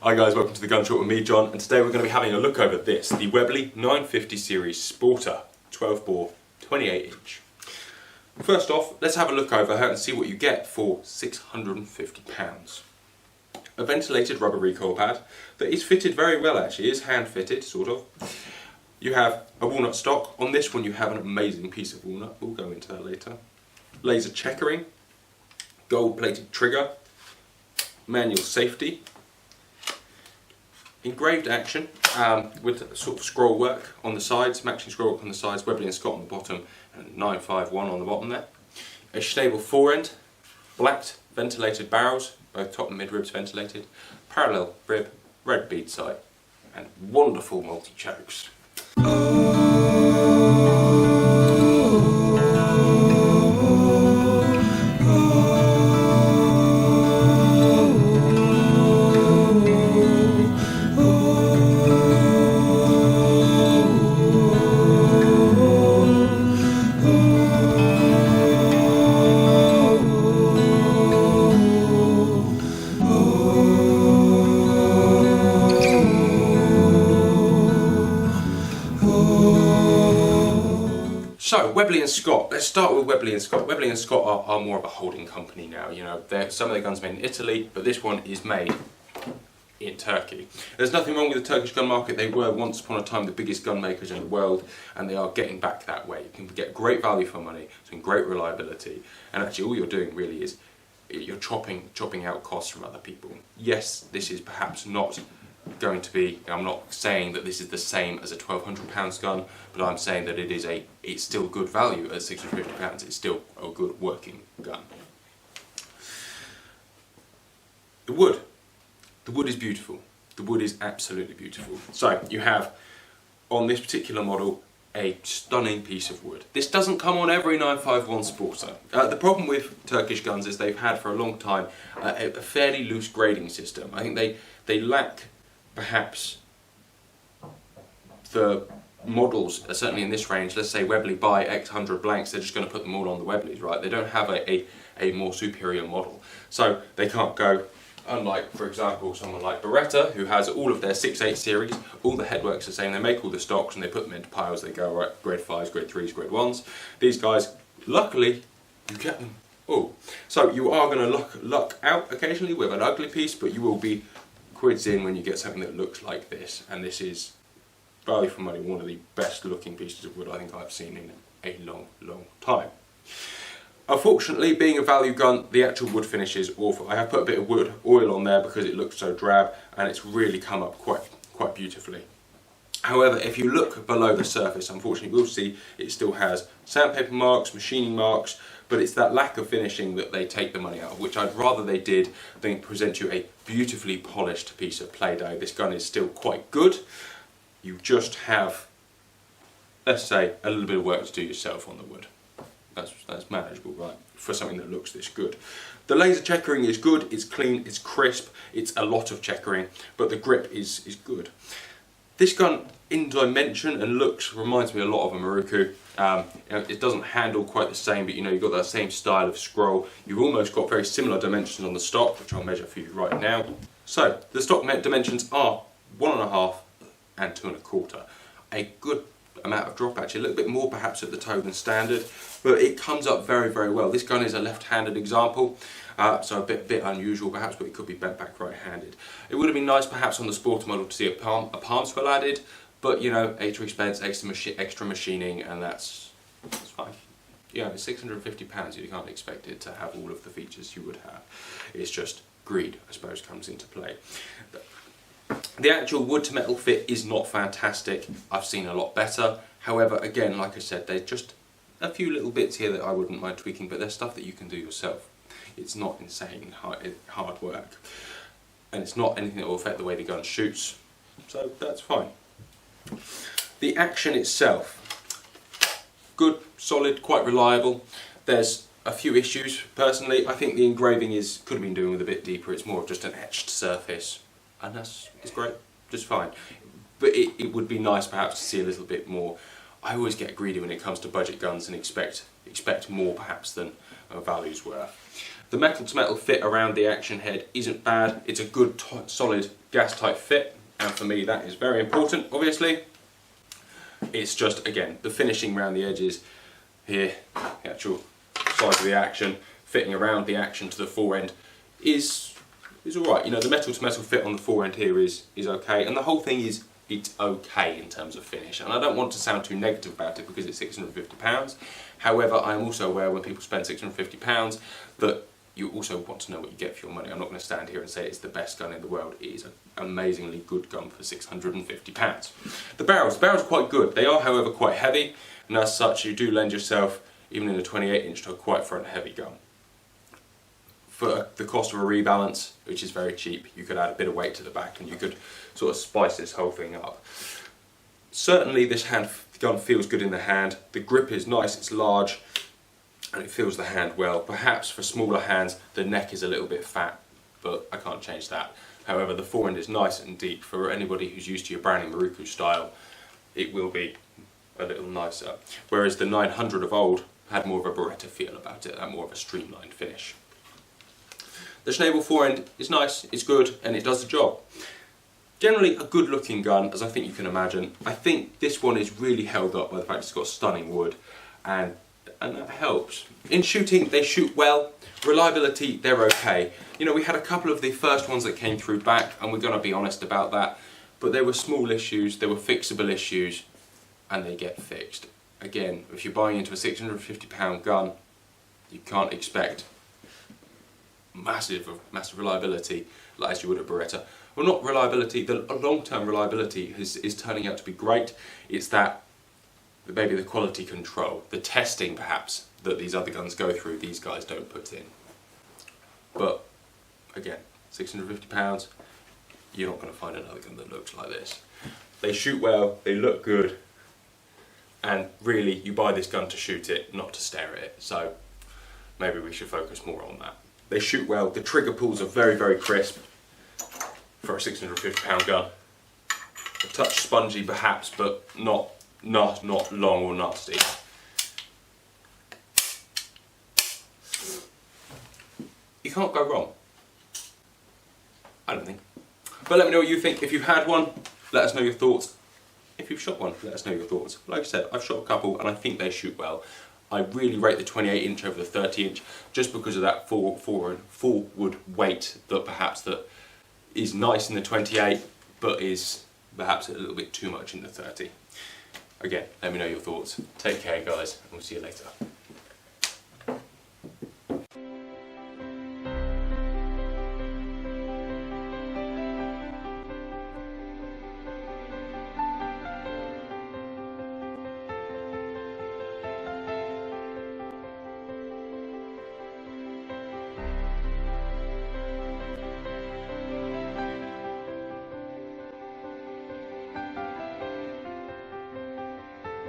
Hi guys, welcome to the Gun Shop with me, John, and today we're going to be having a look over this, the Webley 950 series Sporter 12 bore 28 inch. First off, let's have a look over her and see what you get for £650. A ventilated rubber recoil pad that is fitted very well actually, is hand fitted sort of. You have a walnut stock. On this one you have an amazing piece of walnut, we'll go into that later. Laser checkering, gold plated trigger, manual safety, engraved action with sort of scroll work on the sides, matching scroll work on the sides, Webley and Scott on the bottom and 951 on the bottom there. A stable forend, blacked ventilated barrels, both top and mid ribs ventilated, parallel rib, red bead sight and wonderful multi-chokes. So, Webley and Scott, let's start with Webley and Scott. Webley and Scott are more of a holding company now, you know, some of their guns are made in Italy, but this one is made in Turkey. There's nothing wrong with the Turkish gun market. They were once upon a time the biggest gun makers in the world, and they are getting back that way. You can get great value for money, some great reliability, and actually all you're doing really is you're chopping out costs from other people. Yes, this is perhaps not going to be, I'm not saying that this is the same as a £1,200 gun, but I'm saying that it's still good value at £650. It's still a good working gun. The wood is beautiful. The wood is absolutely beautiful. So you have on this particular model a stunning piece of wood. This doesn't come on every 951 Sporter. The problem with Turkish guns is they've had for a long time a fairly loose grading system. I think they lack perhaps the models, certainly in this range. Let's say Webley buy X 100 blanks, they're just going to put them all on the Webleys, right? They don't have a more superior model. So they can't go, unlike, for example, someone like Beretta, who has all of their 6.8 series, all the headworks are the same, they make all the stocks and they put them into piles, they go, right, grade 5s, grade 3s, grade 1s. These guys, luckily, you get them all. So you are going to luck out occasionally with an ugly piece, but you will be quids in when you get something that looks like this, and this is value for money, one of the best looking pieces of wood I think I've seen in a long time. Unfortunately, being a value gun, the actual wood finish is awful. I have put a bit of wood oil on there because it looks so drab, and it's really come up quite beautifully. However, if you look below the surface, unfortunately we'll see it still has sandpaper marks, machining marks, but it's that lack of finishing that they take the money out of, which I'd rather they did than present you a beautifully polished piece of Play-Doh. This gun is still quite good. You just have, let's say, a little bit of work to do yourself on the wood. That's manageable, right, for something that looks this good. The laser checkering is good, it's clean, it's crisp, it's a lot of checkering, but the grip is good. This gun, in dimension and looks, reminds me a lot of a Maruku. It doesn't handle quite the same, but you know, you've got that same style of scroll. You've almost got very similar dimensions on the stock, which I'll measure for you right now. So, the stock dimensions are 1.5 and 2 1/4. A good amount of drop actually, a little bit more perhaps at the toe than standard, but it comes up very well. This gun is a left-handed example, so a bit unusual perhaps, but it could be bent back right-handed. It would have been nice perhaps on the Sporter model to see a palm swell added, but you know, extra expense, extra machining, and that's fine. You know, it's £650, you can't expect it to have all of the features you would have. It's just greed, I suppose, comes into play. The actual wood to metal fit is not fantastic. I've seen a lot better. However, again, like I said, there's just a few little bits here that I wouldn't mind tweaking, but there's stuff that you can do yourself. It's not insane hard work. And it's not anything that will affect the way the gun shoots. So that's fine. The action itself, good, solid, quite reliable. There's a few issues personally. I think the engraving could have been doing with a bit deeper. It's more of just an etched surface, and it's great, just fine. But it would be nice perhaps to see a little bit more I always get greedy when it comes to budget guns and expect more perhaps than a value's worth. The metal to metal fit around the action head isn't bad. It's a good solid gas type fit, and for me that is very important obviously. It's just, again, the finishing around the edges here, the actual size of the action, fitting around the action to the fore end is alright. You know, the metal to metal fit on the fore end here is okay, and the whole thing it's okay in terms of finish. And I don't want to sound too negative about it because it's £650. However, I am also aware when people spend £650 that you also want to know what you get for your money. I'm not going to stand here and say it's the best gun in the world. It is an amazingly good gun for £650. The barrels are quite good. They are, however, quite heavy, and as such you do lend yourself, even in a 28-inch, to a quite front heavy gun. For the cost of a rebalance, which is very cheap, you could add a bit of weight to the back and you could sort of spice this whole thing up. Certainly this gun feels good in the hand. The grip is nice, it's large, and it feels the hand well. Perhaps for smaller hands the neck is a little bit fat, but I can't change that. However, the fore end is nice and deep. For anybody who's used to your Browning Maruku style, it will be a little nicer. Whereas the 900 of old had more of a Beretta feel about it, and more of a streamlined finish. The Schnabel fore end is nice, it's good, and it does the job. Generally a good looking gun, as I think you can imagine. I think this one is really held up by the fact it's got stunning wood, and that helps. In shooting, they shoot well. Reliability, they're okay. You know, we had a couple of the first ones that came through back, and we're going to be honest about that, but they were small issues, they were fixable issues, and they get fixed. Again, if you're buying into a £650 gun, you can't expect massive reliability like as you would a Beretta. Well, not reliability, the long-term reliability is turning out to be great. It's that, maybe the quality control, the testing perhaps, that these other guns go through, these guys don't put in. But, again, £650, you're not going to find another gun that looks like this. They shoot well, they look good, and really you buy this gun to shoot it, not to stare at it. So, maybe we should focus more on that. They shoot well, the trigger pulls are very, very crisp for a £650 gun. A touch spongy perhaps, but not long or nasty. You can't go wrong. I don't think. But let me know what you think. If you've had one, let us know your thoughts. If you've shot one, let us know your thoughts. Like I said, I've shot a couple and I think they shoot well. I really rate the 28-inch over the 30-inch just because of that forward weight that perhaps that is nice in the 28, but is perhaps a little bit too much in the 30. Again, let me know your thoughts. Take care, guys, and we'll see you later.